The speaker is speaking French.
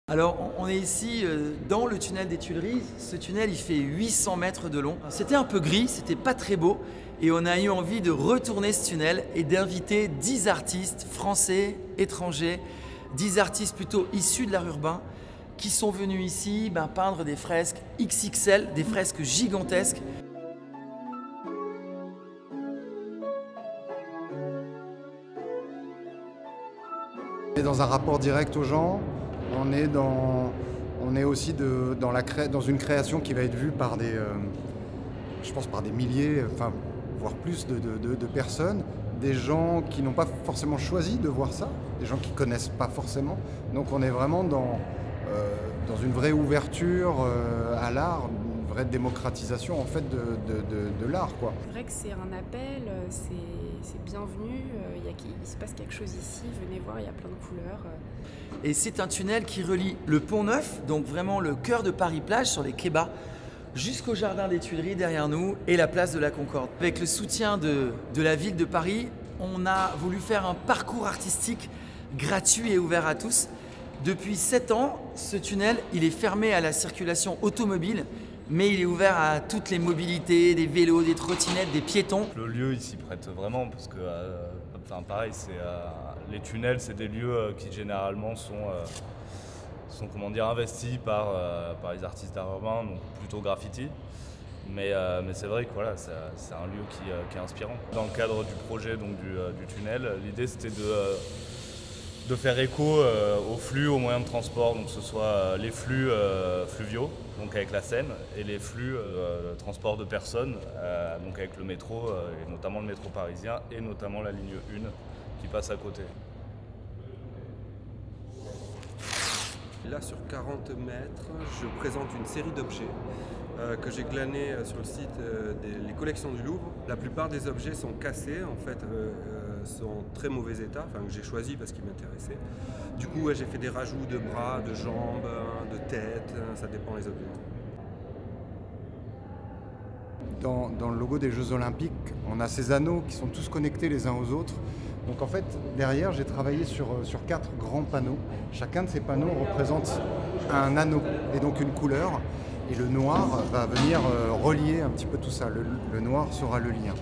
Alors, on est ici dans le tunnel des Tuileries. Ce tunnel, il fait 800 mètres de long. C'était un peu gris, c'était pas très beau. Et on a eu envie de retourner ce tunnel et d'inviter 10 artistes français, étrangers, 10 artistes plutôt issus de l'art urbain qui sont venus ici peindre des fresques XXL, des fresques gigantesques. On est dans un rapport direct aux gens, on est aussi dans une création qui va être vue par je pense par des milliers, voire plus de personnes, des gens qui n'ont pas forcément choisi de voir ça, des gens qui ne connaissent pas forcément. Donc on est vraiment dans une vraie ouverture à l'art, une vraie démocratisation en fait de l'art, quoi. C'est vrai que c'est un appel, c'est bienvenu, il se passe quelque chose ici, venez voir, il y a plein de couleurs. Et c'est un tunnel qui relie le Pont Neuf, donc vraiment le cœur de Paris-Plage sur les quais bas, jusqu'au jardin des Tuileries derrière nous et la place de la Concorde. Avec le soutien de la ville de Paris, on a voulu faire un parcours artistique gratuit et ouvert à tous. Depuis 7 ans, ce tunnel, il est fermé à la circulation automobile, mais il est ouvert à toutes les mobilités, des vélos, des trottinettes, des piétons. Le lieu il s'y prête vraiment parce que, pareil, les tunnels, c'est des lieux qui généralement sont investis par les artistes d'art urbain, donc plutôt graffiti. Mais c'est vrai que voilà, c'est un lieu qui est inspirant. Dans le cadre du projet donc, du tunnel, l'idée c'était de faire écho aux flux, aux moyens de transport, donc que ce soit les flux fluviaux, donc avec la Seine, et les flux de transport de personnes, donc avec le métro, et notamment le métro parisien, et notamment la ligne 1 qui passe à côté. Là, sur 40 mètres, je présente une série d'objets que j'ai glanés sur le site des collections du Louvre. La plupart des objets sont cassés, en fait, sont en très mauvais état, que j'ai choisi parce qu'ils m'intéressaient. Du coup, j'ai fait des rajouts de bras, de jambes, de têtes, ça dépend des objets. Dans le logo des Jeux Olympiques, on a ces anneaux qui sont tous connectés les uns aux autres. Donc en fait, derrière, j'ai travaillé sur 4 grands panneaux. Chacun de ces panneaux représente un anneau et donc une couleur. Et le noir va venir relier un petit peu tout ça. Le noir sera le lien.